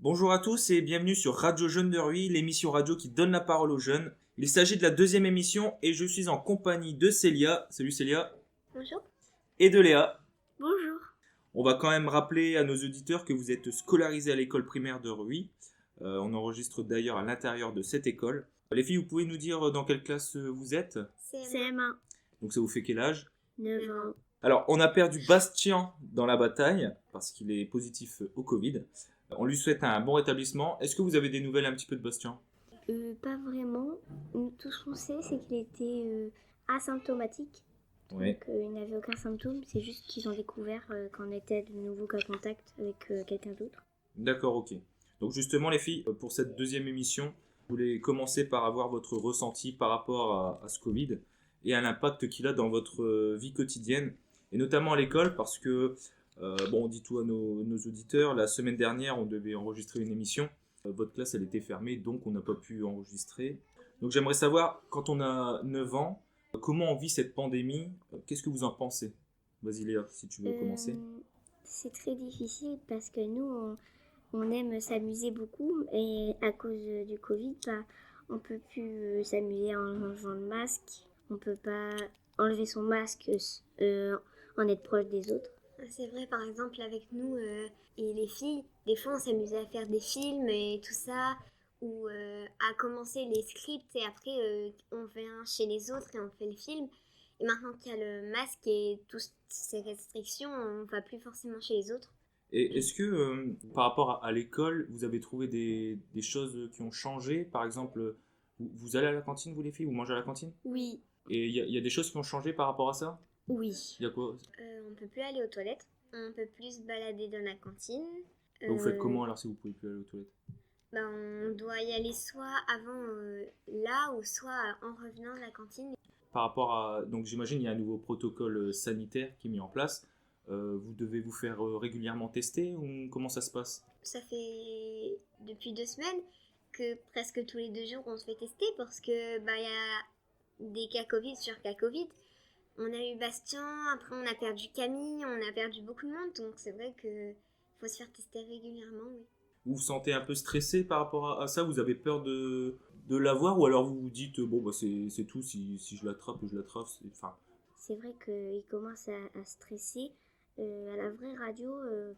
Bonjour à tous et bienvenue sur Radio Jeunes de Ruy, l'émission radio qui donne la parole aux jeunes. Il s'agit de la deuxième émission et je suis en compagnie de Célia. Salut Célia. Bonjour. Et de Léa. Bonjour. On va quand même rappeler à nos auditeurs que vous êtes scolarisés à l'école primaire de Ruy. On enregistre d'ailleurs à l'intérieur de cette école. Les filles, vous pouvez nous dire dans quelle classe vous êtes ? CM1. Donc ça vous fait quel âge ? 9 ans. Alors, on a perdu Bastien dans la bataille parce qu'il est positif au Covid. On lui souhaite un bon rétablissement. Est-ce que vous avez des nouvelles un petit peu de Bastien ? Pas vraiment. Tout ce qu'on sait, c'est qu'il était asymptomatique. Oui. Donc, il n'avait aucun symptôme. C'est juste qu'ils ont découvert qu'on était de nouveau cas contact avec quelqu'un d'autre. D'accord, ok. Donc justement, les filles, pour cette deuxième émission, je voulais commencer par avoir votre ressenti par rapport à ce Covid et à l'impact qu'il a dans votre vie quotidienne, et notamment à l'école, parce que, on dit tout à nos auditeurs, la semaine dernière, on devait enregistrer une émission. Votre classe, elle était fermée, donc on n'a pas pu enregistrer. Donc j'aimerais savoir, quand on a 9 ans, comment on vit cette pandémie ? Qu'est-ce que vous en pensez ? Vas-y Léa, si tu veux commencer. C'est très difficile parce que nous, on aime s'amuser beaucoup et à cause du Covid, on peut plus s'amuser en enlevant le masque. On peut pas enlever son masque en être proche des autres. C'est vrai, par exemple, avec nous et les filles, des fois on s'amusait à faire des films et tout ça, ou à commencer les scripts et après on vient chez les autres et on fait le film. Et maintenant qu'il y a le masque et toutes ces restrictions, on va plus forcément chez les autres. Et est-ce que par rapport à l'école, vous avez trouvé des choses qui ont changé ? Par exemple, vous allez à la cantine, vous les filles ? Vous mangez à la cantine ? Oui. Et il y a des choses qui ont changé par rapport à ça ? Oui. Il y a quoi ? On peut plus aller aux toilettes, on peut plus se balader dans la cantine. Vous faites comment alors si vous pouvez plus aller aux toilettes ? On doit y aller soit avant là ou soit en revenant de la cantine. Par rapport à... Donc j'imagine il y a un nouveau protocole sanitaire qui est mis en place. Vous devez vous faire régulièrement tester ou comment ça se passe ? Ça fait depuis 2 semaines que presque tous les 2 jours on se fait tester parce que y a des cas Covid sur cas Covid. On a eu Bastien, après on a perdu Camille, on a perdu beaucoup de monde, donc c'est vrai que faut se faire tester régulièrement, oui. Vous vous sentez un peu stressé par rapport à ça ? Vous avez peur de l'avoir ou alors vous vous dites c'est tout, si je l'attrape, je l'attrape. C'est vrai qu'il commence à stresser. À la vraie radio, il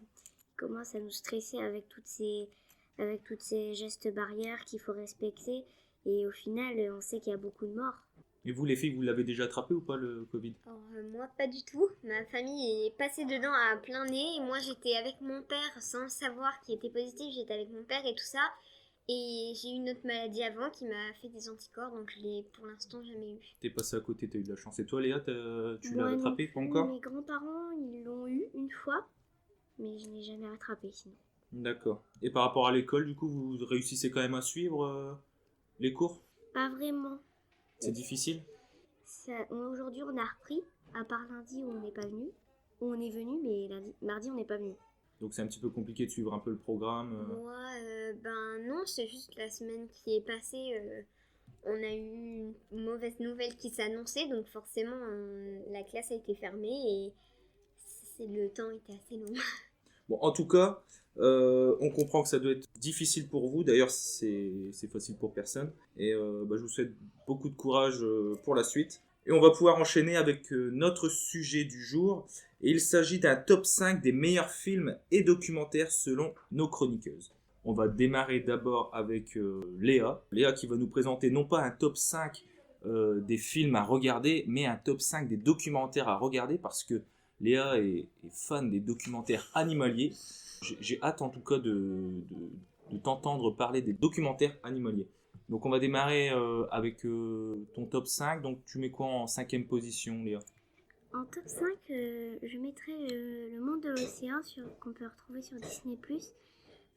commence à nous stresser avec toutes ces gestes barrières qu'il faut respecter. Et au final, on sait qu'il y a beaucoup de morts. Et vous les filles, vous l'avez déjà attrapé ou pas le Covid ? Alors moi pas du tout, ma famille est passée dedans à plein nez et moi j'étais avec mon père sans savoir qu'il était positif, j'étais avec mon père et tout ça. Et j'ai eu une autre maladie avant qui m'a fait des anticorps, donc je l'ai pour l'instant jamais eu. T'es passé à côté, t'as eu de la chance. Et toi Léa, tu l'as Moi attrapé, pas encore ? Mes grands-parents, ils l'ont eu une fois, mais je n'ai jamais attrapé sinon. D'accord. Et par rapport à l'école, du coup, vous réussissez quand même à suivre les cours ? Pas vraiment. C'est difficile ? Aujourd'hui, on a repris, à part lundi où on n'est pas venu. Où on est venu, mais mardi, on n'est pas venu. Donc c'est un petit peu compliqué de suivre un peu le programme. Moi, non, c'est juste la semaine qui est passée, on a eu une mauvaise nouvelle qui s'annonçait, donc forcément la classe a été fermée et le temps était assez long. Bon, en tout cas, on comprend que ça doit être difficile pour vous. D'ailleurs, c'est facile pour personne. Et je vous souhaite beaucoup de courage pour la suite. Et on va pouvoir enchaîner avec notre sujet du jour. Et il s'agit d'un top 5 des meilleurs films et documentaires selon nos chroniqueuses. On va démarrer d'abord avec Léa. Léa qui va nous présenter non pas un top 5 des films à regarder, mais un top 5 des documentaires à regarder parce que Léa est fan des documentaires animaliers. J'ai hâte en tout cas de t'entendre parler des documentaires animaliers. Donc on va démarrer avec ton top 5. Donc tu mets quoi en 5e position, Léa ? En top 5, je mettrais Le Monde de l'Océan qu'on peut retrouver sur Disney+,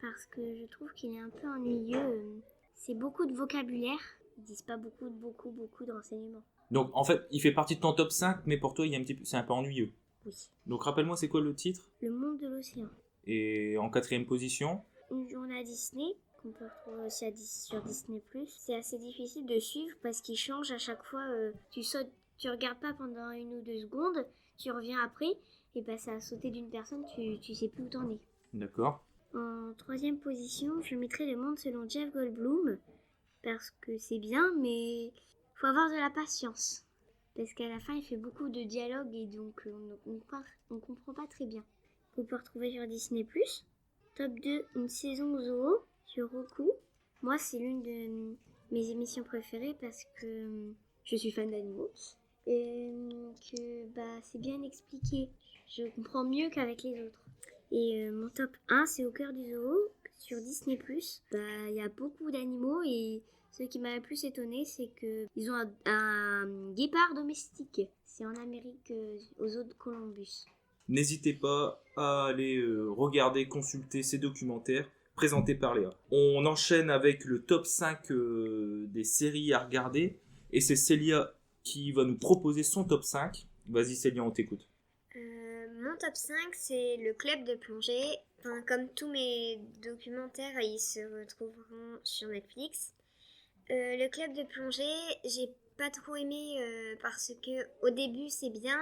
parce que je trouve qu'il est un peu ennuyeux. C'est beaucoup de vocabulaire, ils disent pas beaucoup de renseignements. Donc en fait, il fait partie de ton top 5, mais pour toi, c'est un peu ennuyeux. Oui. Donc rappelle-moi, c'est quoi le titre ? Le Monde de l'Océan. Et en 4e position ? Une journée à Disney, qu'on peut retrouver aussi sur Disney+. C'est assez difficile de suivre parce qu'il change à chaque fois. Tu regardes pas pendant 1 ou 2 secondes, tu reviens après, et ça a sauté d'une personne, tu sais plus où t'en es. D'accord. En troisième position, je mettrais Le Monde selon Jeff Goldblum, parce que c'est bien, mais faut avoir de la patience. Parce qu'à la fin, il fait beaucoup de dialogues et donc on comprend pas très bien. Vous pouvez retrouver sur Disney+. Top 2, une saison zoo sur Roku. Moi, c'est l'une de mes émissions préférées parce que je suis fan d'animaux et que c'est bien expliqué. Je comprends mieux qu'avec les autres. Et mon top 1, c'est Au cœur du zoo sur Disney+. Il y a beaucoup d'animaux et ce qui m'a le plus étonné, c'est qu'ils ont un guépard domestique. C'est en Amérique, aux zoo de Columbus. N'hésitez pas à aller regarder, consulter ces documentaires présentés par Léa. On enchaîne avec le top 5 des séries à regarder. Et c'est Célia qui va nous proposer son top 5. Vas-y Célia, on t'écoute. Mon top 5, c'est le club de plongée. Enfin, comme tous mes documentaires, ils se retrouveront sur Netflix. Le club de plongée, j'ai pas trop aimé parce que au début c'est bien,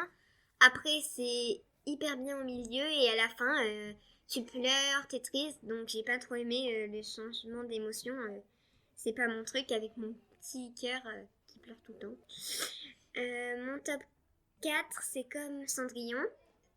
après c'est hyper bien au milieu et à la fin tu pleures, t'es triste, donc j'ai pas trop aimé le changement d'émotion. C'est pas mon truc avec mon petit cœur qui pleure tout le temps. Mon top 4, c'est comme Cendrillon.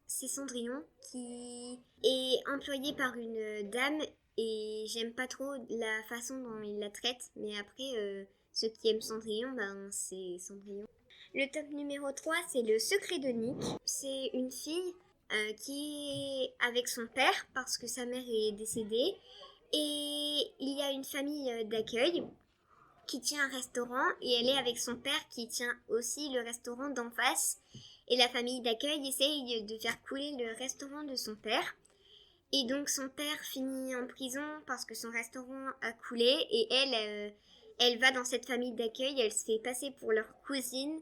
C'est Cendrillon qui est employé par une dame et j'aime pas trop la façon dont il la traite. Mais après, ceux qui aiment Cendrillon, c'est Cendrillon. Le top numéro 3, c'est Le secret de Nick. C'est une fille qui est avec son père parce que sa mère est décédée. Et il y a une famille d'accueil qui tient un restaurant et elle est avec son père qui tient aussi le restaurant d'en face. Et la famille d'accueil essaye de faire couler le restaurant de son père. Et donc son père finit en prison parce que son restaurant a coulé. Et elle va dans cette famille d'accueil, elle se fait passer pour leur cousine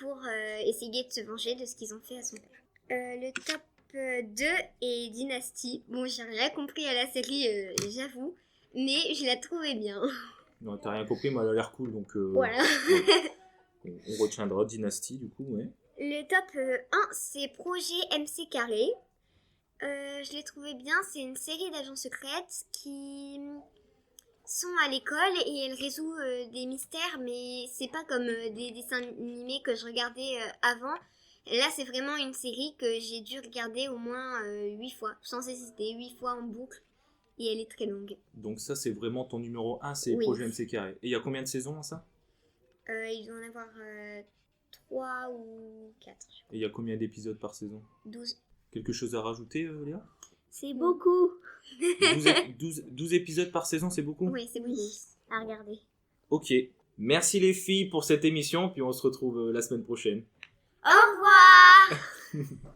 pour essayer de se venger de ce qu'ils ont fait à son père. Le top 2 est Dynasty. Bon, j'ai rien compris à la série, j'avoue, mais je la trouvais bien. Non, t'as rien compris, mais elle a l'air cool, donc Voilà. on retiendra Dynasty du coup, ouais. Le top 1, c'est Projet MC Carré. Je l'ai trouvé bien, c'est une série d'agents secrètes qui sont à l'école et elles résolvent des mystères, mais c'est pas comme des dessins animés que je regardais avant. Là, c'est vraiment une série que j'ai dû regarder au moins 8 fois, sans hésiter, 8 fois en boucle, et elle est très longue. Donc ça, c'est vraiment ton numéro 1, c'est Oui. Projet MC Carré. Et il y a combien de saisons, ça ? Il doit en avoir 3 ou 4. Et il y a combien d'épisodes par saison ? 12. Quelque chose à rajouter, Léa ? C'est beaucoup 12 épisodes par saison, c'est beaucoup ? Oui, c'est beaucoup. à regarder. Ok. Merci les filles pour cette émission, puis on se retrouve la semaine prochaine. Au revoir.